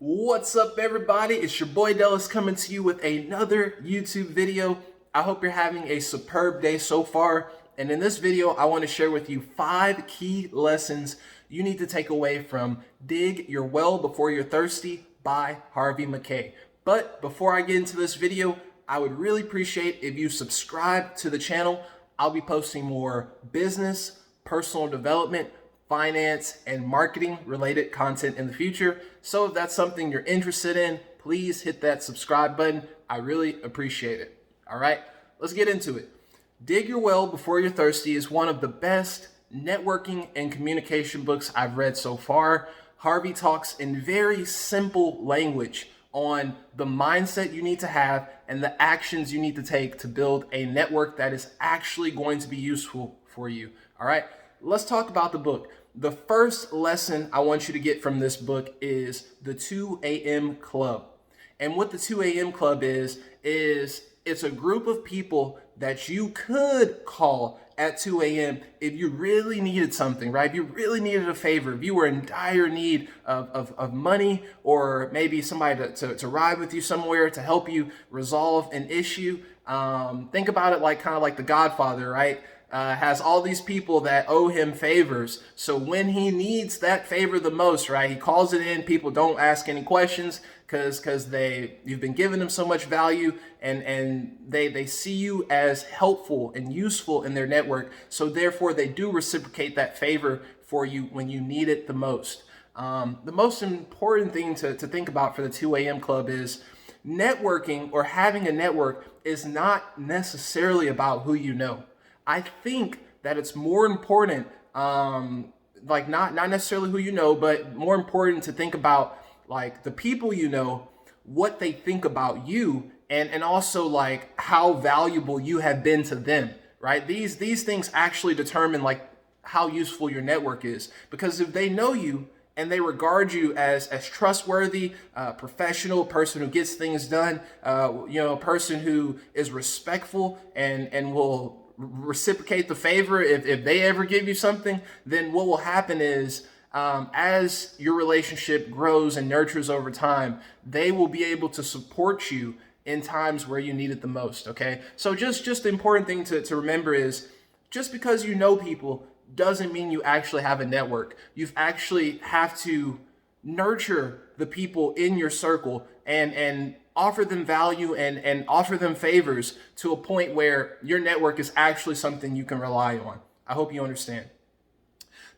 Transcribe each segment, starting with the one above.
What's up, everybody? It's your boy Dallas coming to you with another YouTube video. I hope you're having a superb day so far. And in this video, I want to share with you 5 key lessons you need to take away from Dig Your Well Before You're Thirsty by Harvey MacKay. But before I get into this video, I would really appreciate if you subscribe to the channel. I'll be posting more business, personal development, finance, and marketing related content in the future. So if that's something you're interested in, please hit that subscribe button. I really appreciate it. All right, let's get into it. Dig Your Well Before You're Thirsty is one of the best networking and communication books I've read so far. Harvey talks in very simple language on the mindset you need to have and the actions you need to take to build a network that is actually going to be useful for you. All right, let's talk about the book. The first lesson I want you to get from this book is the 2 a.m. Club. And what the 2 a.m. Club is it's a group of people that you could call at 2 a.m. if you really needed something, right? If you really needed a favor, if you were in dire need of money, or maybe somebody to ride with you somewhere to help you resolve an issue. Think about it like kind of like The Godfather, right? Has all these people that owe him favors. So when he needs that favor the most, right, he calls it in. People don't ask any questions because you've been giving them so much value, and they see you as helpful and useful in their network. So therefore, they do reciprocate that favor for you when you need it the most. The most important thing to think about for the 2 a.m. Club is networking, or having a network, is not necessarily about who you know. I think that it's more important, like not necessarily who you know, but more important to think about like the people you know, what they think about you, and also like how valuable you have been to them, right? These things actually determine like how useful your network is, because if they know you and they regard you as trustworthy, professional, person who gets things done, a person who is respectful and will reciprocate the favor if they ever give you something, then what will happen is as your relationship grows and nurtures over time, they will be able to support you in times where you need it the most. Okay, so just the important thing to remember is, just because you know people doesn't mean you actually have a network. You actually have to nurture the people in your circle and offer them value and offer them favors to a point where your network is actually something you can rely on. I hope you understand.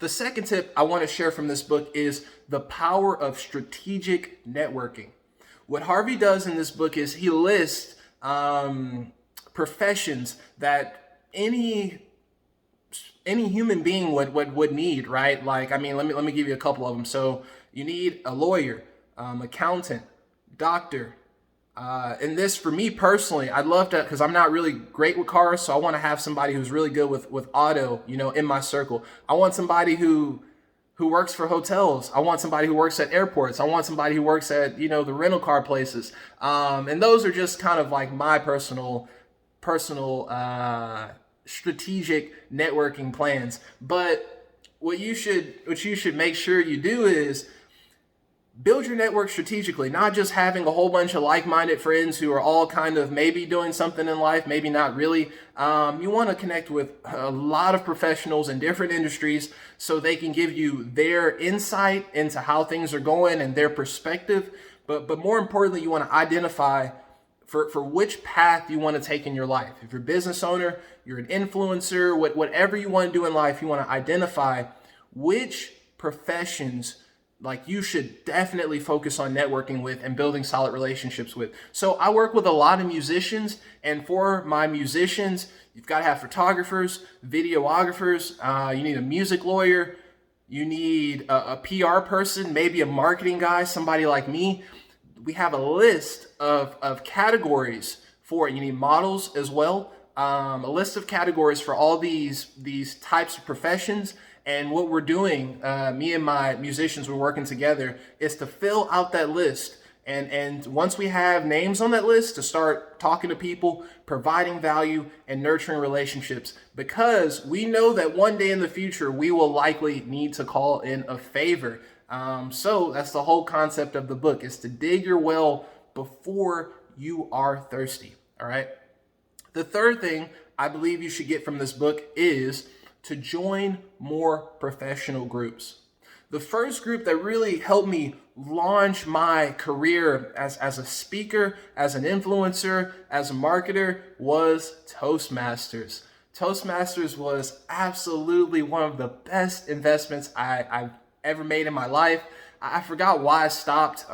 The second tip I want to share from this book is the power of strategic networking. What Harvey does in this book is he lists professions that any human being would need, right? Like, I mean, let me give you a couple of them. So you need a lawyer, accountant, doctor. And this, for me personally, I'd love to, because I'm not really great with cars, so I want to have somebody who's really good with auto, in my circle. I want somebody who works for hotels. I want somebody who works at airports. I want somebody who works at, the rental car places. And those are just kind of like my personal strategic networking plans. But what you should make sure you do is build your network strategically, not just having a whole bunch of like-minded friends who are all kind of maybe doing something in life, maybe not really. You want to connect with a lot of professionals in different industries so they can give you their insight into how things are going and their perspective. But more importantly, you want to identify for which path you want to take in your life. If you're a business owner, you're an influencer, whatever you want to do in life, you want to identify which professions like you should definitely focus on networking with and building solid relationships with. So I work with a lot of musicians, and for my musicians, you've got to have photographers, videographers, you need a music lawyer, you need a PR person, maybe a marketing guy, somebody like me. We have a list of categories for it. You need models as well, a list of categories for all these types of professions. And what we're doing, me and my musicians, we're working together, is to fill out that list. And once we have names on that list, to start talking to people, providing value, and nurturing relationships. Because we know that one day in the future, we will likely need to call in a favor. So that's the whole concept of the book, is to dig your well before you are thirsty. All right. The third thing I believe you should get from this book is to join more professional groups. The first group that really helped me launch my career as a speaker, as an influencer, as a marketer was Toastmasters. Toastmasters was absolutely one of the best investments I've ever made in my life. I forgot why I stopped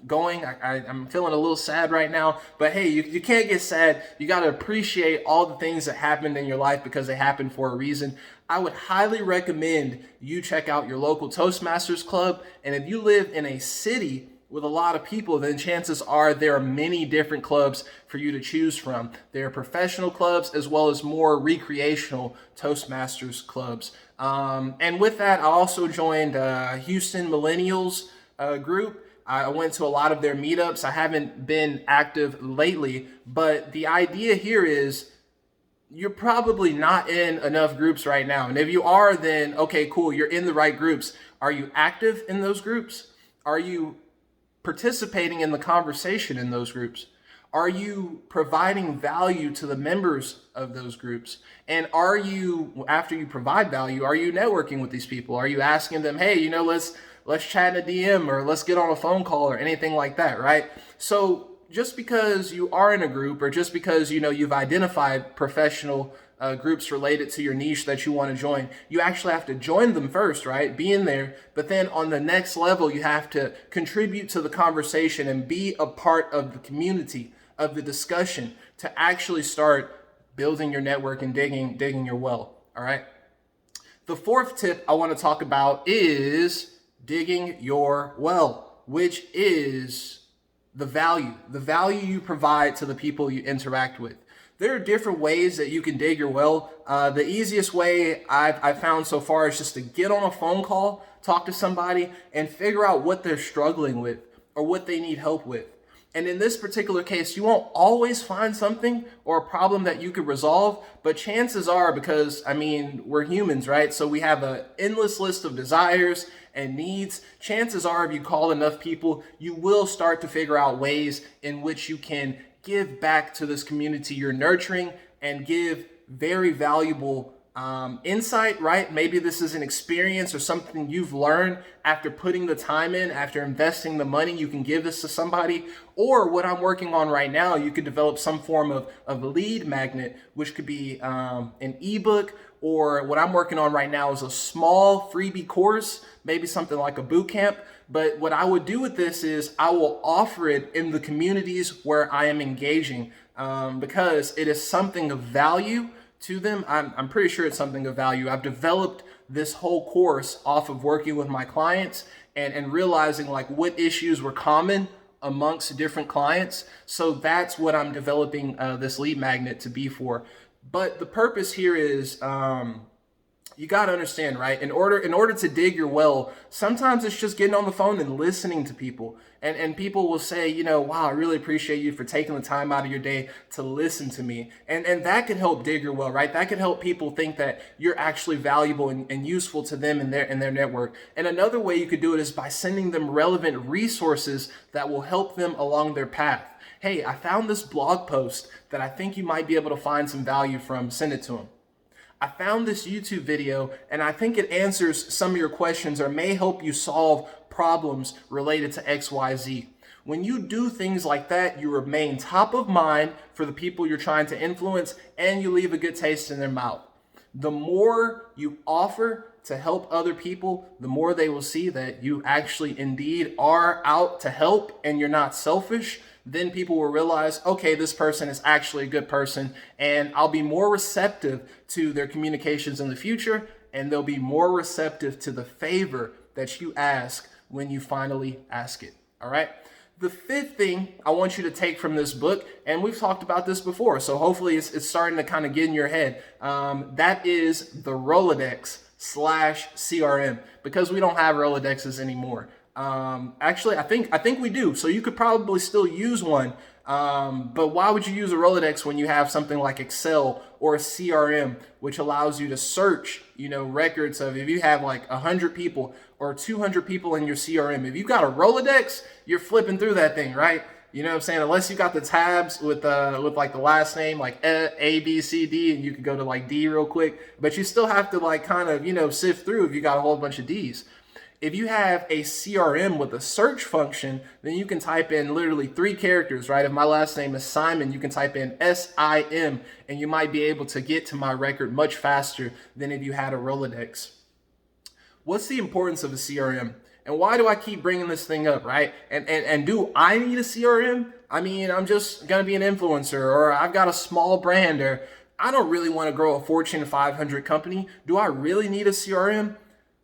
going. I'm feeling a little sad right now, but hey, you can't get sad. You got to appreciate all the things that happened in your life because they happened for a reason. I would highly recommend you check out your local Toastmasters club. And if you live in a city with a lot of people, then chances are there are many different clubs for you to choose from. There are professional clubs as well as more recreational Toastmasters clubs. And with that, I also joined Houston Millennials group. I went to a lot of their meetups. I haven't been active lately, but the idea here is you're probably not in enough groups right now. And if you are, then okay, cool, you're in the right groups. Are you active in those groups? Are you participating in the conversation in those groups? Are you providing value to the members of those groups? And are you, after you provide value, are you networking with these people? Are you asking them, hey, let's chat in a DM or let's get on a phone call or anything like that, right? So just because you are in a group or just because, you've identified professional groups related to your niche that you want to join, you actually have to join them first, right? Be in there. But then on the next level, you have to contribute to the conversation and be a part of the community, of the discussion, to actually start building your network and digging your well, all right? The fourth tip I want to talk about is digging your well, which is the value you provide to the people you interact with. There are different ways that you can dig your well. The easiest way I've found so far is just to get on a phone call, talk to somebody, and figure out what they're struggling with or what they need help with. And in this particular case, you won't always find something or a problem that you could resolve, but chances are, because we're humans, right? So we have an endless list of desires and needs. Chances are, if you call enough people, you will start to figure out ways in which you can give back to this community you're nurturing and give very valuable insight, right? Maybe this is an experience or something you've learned after putting the time in, after investing the money. You can give this to somebody. Or what I'm working on right now, you could develop some form of lead magnet, which could be an ebook, or what I'm working on right now is a small freebie course, maybe something like a boot camp. But what I would do with this is I will offer it in the communities where I am engaging because it is something of value to them. I'm pretty sure it's something of value. I've developed this whole course off of working with my clients and realizing like what issues were common amongst different clients. So that's what I'm developing this lead magnet to be for. But the purpose here is you got to understand, right? In order to dig your well, sometimes it's just getting on the phone and listening to people. And people will say, wow, I really appreciate you for taking the time out of your day to listen to me. And that can help dig your well, right? That can help people think that you're actually valuable and useful to them in their network. And another way you could do it is by sending them relevant resources that will help them along their path. Hey, I found this blog post that I think you might be able to find some value from. Send it to them. I found this YouTube video and I think it answers some of your questions or may help you solve problems related to XYZ. When you do things like that, you remain top of mind for the people you're trying to influence and you leave a good taste in their mouth. The more you offer to help other people, the more they will see that you actually indeed are out to help and you're not selfish. Then people will realize, okay, this person is actually a good person, and I'll be more receptive to their communications in the future, and they'll be more receptive to the favor that you ask when you finally ask it. All right. The fifth thing I want you to take from this book, and we've talked about this before, so hopefully it's starting to kind of get in your head. That is the Rolodex/CRM, because we don't have Rolodexes anymore. Actually, I think we do. So you could probably still use one But why would you use a Rolodex when you have something like Excel or a CRM, which allows you to search, records of, if you have like 100 people or 200 people in your CRM, if you got a Rolodex, you're flipping through that thing, right? You know what I'm saying? Unless you got the tabs with like the last name, like A, B, C, D, and you can go to like D real quick, but you still have to like kind of, sift through if you got a whole bunch of D's. If you have a CRM with a search function, then you can type in literally 3 characters, right? If my last name is Simon, you can type in SIM, and you might be able to get to my record much faster than if you had a Rolodex. What's the importance of a CRM? And why do I keep bringing this thing up, right? And do I need a CRM? I mean, I'm just going to be an influencer, or I've got a small brand, or I don't really want to grow a Fortune 500 company. Do I really need a CRM?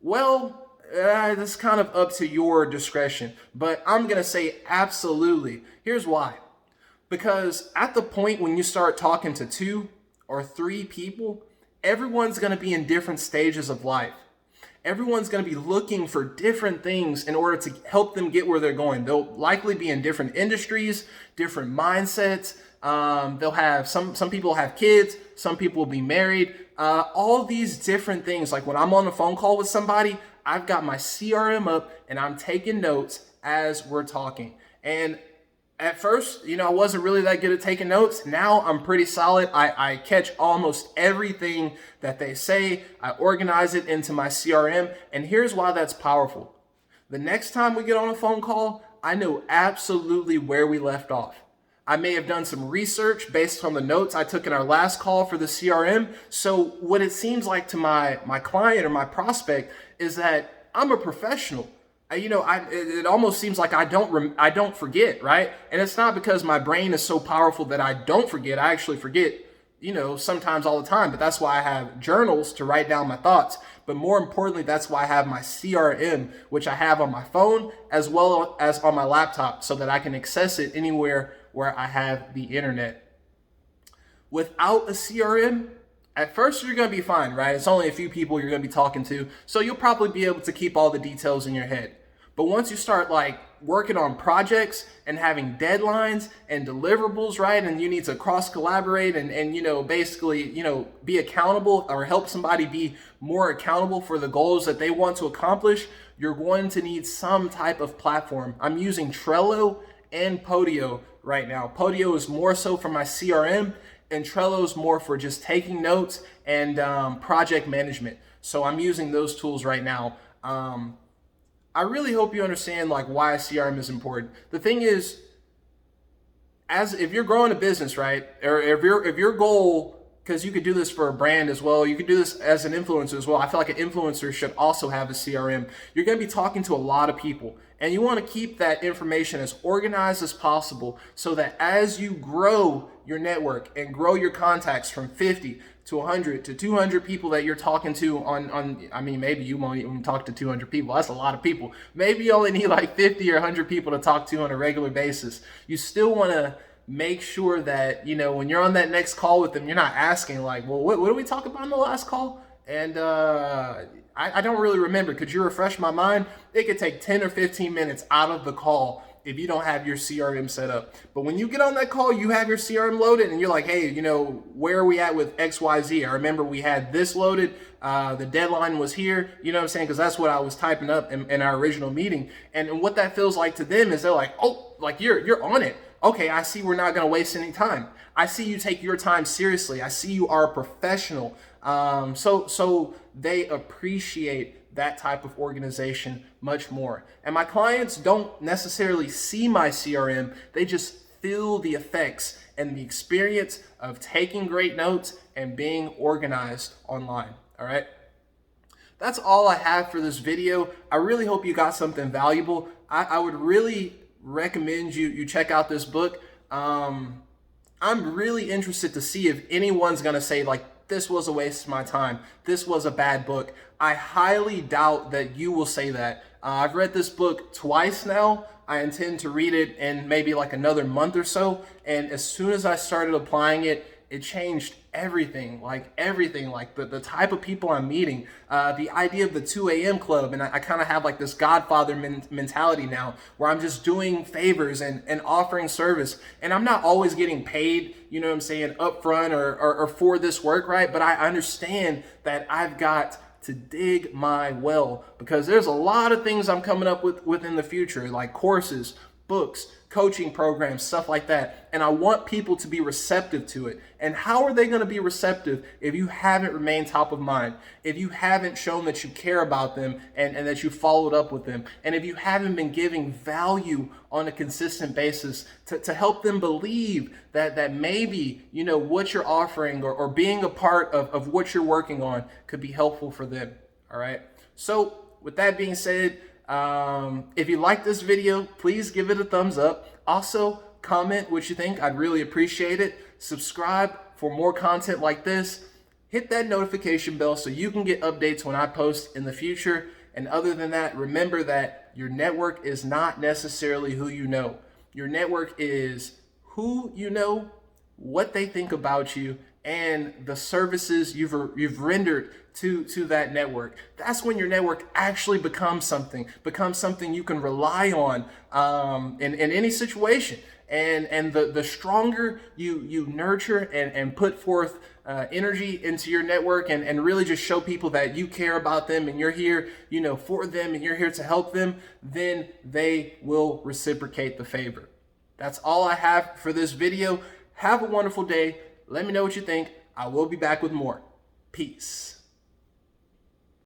Well, that's kind of up to your discretion, but I'm going to say absolutely. Here's why. Because at the point when you start talking to 2 or 3 people, everyone's going to be in different stages of life. Everyone's going to be looking for different things in order to help them get where they're going. They'll likely be in different industries, different mindsets. They'll have some people have kids, some people will be married. All these different things. Like when I'm on a phone call with somebody, I've got my CRM up and I'm taking notes as we're talking. And at first, I wasn't really that good at taking notes. Now I'm pretty solid. I catch almost everything that they say. I organize it into my CRM. And here's why that's powerful. The next time we get on a phone call, I know absolutely where we left off. I may have done some research based on the notes I took in our last call for the CRM. So what it seems like to my client or my prospect is that I'm a professional. It almost seems like I don't forget, right? And it's not because my brain is so powerful that I don't forget. I actually forget, sometimes all the time. But that's why I have journals to write down my thoughts. But more importantly, that's why I have my CRM, which I have on my phone as well as on my laptop, so that I can access it anywhere where I have the internet. Without a CRM, at first you're going to be fine, right? It's only a few people you're going to be talking to, so you'll probably be able to keep all the details in your head. But once you start like working on projects and having deadlines and deliverables, right? And you need to cross collaborate and basically, be accountable or help somebody be more accountable for the goals that they want to accomplish, you're going to need some type of platform. I'm using Trello and Podio right now. Podio is more so for my CRM, and Trello is more for just taking notes and project management. So I'm using those tools right now. I really hope you understand like why a CRM is important. The thing is, if you're growing a business, right, or if your goal, because you could do this for a brand as well, you could do this as an influencer as well. I feel like an influencer should also have a CRM. You're going to be talking to a lot of people, and you want to keep that information as organized as possible so that as you grow your network and grow your contacts from 50 to 100 to 200 people that you're talking to maybe you won't even talk to 200 people. That's a lot of people. Maybe you only need like 50 or 100 people to talk to on a regular basis. You still want to make sure that, when you're on that next call with them, you're not asking like, well, what did we talk about in the last call? And I don't really remember. Could you refresh my mind? It could take 10 or 15 minutes out of the call if you don't have your CRM set up. But when you get on that call, you have your CRM loaded and you're like, hey, where are we at with XYZ? I remember we had this loaded. The deadline was here, you know what I'm saying? Because that's what I was typing up in our original meeting. And what that feels like to them is they're like, oh, like you're on it. Okay, I see we're not going to waste any time. I see you take your time seriously. I see you are a professional. So they appreciate that type of organization much more. And my clients don't necessarily see my CRM. They just feel the effects and the experience of taking great notes and being organized online. All right. That's all I have for this video. I really hope you got something valuable. I would really recommend you check out this book. I'm really interested to see if anyone's going to say like, this was a waste of my time. This was a bad book. I highly doubt that you will say that. I've read this book twice now. I intend to read it in maybe like another month or so. And as soon as I started applying it, it changed everything, like the type of people I'm meeting, the idea of the 2 a.m. club. And I kind of have like this Godfather mentality now where I'm just doing favors and offering service. And I'm not always getting paid, you know what I'm saying, upfront or for this work, right? But I understand that I've got to dig my well, because there's a lot of things I'm coming up with in the future, like courses, books, coaching programs, stuff like that. And I want people to be receptive to it. And how are they going to be receptive if you haven't remained top of mind, if you haven't shown that you care about them and that you followed up with them, and if you haven't been giving value on a consistent basis to help them believe that maybe, you know, what you're offering or being a part of what you're working on could be helpful for them. All right. So with that being said, if you like this video, please give it a thumbs up. Also, comment what you think. I'd really appreciate it. Subscribe for more content like this. Hit that notification bell so you can get updates when I post in the future. And other than that, remember that your network is not necessarily who you know. Your network is who you know, what they think about you, and the services you've rendered to that network. That's when your network actually becomes something you can rely on in any situation. And the stronger you nurture and put forth energy into your network and really just show people that you care about them and you're here, you know, for them and you're here to help them, then they will reciprocate the favor. That's all I have for this video. Have a wonderful day. Let me know what you think. I will be back with more. Peace.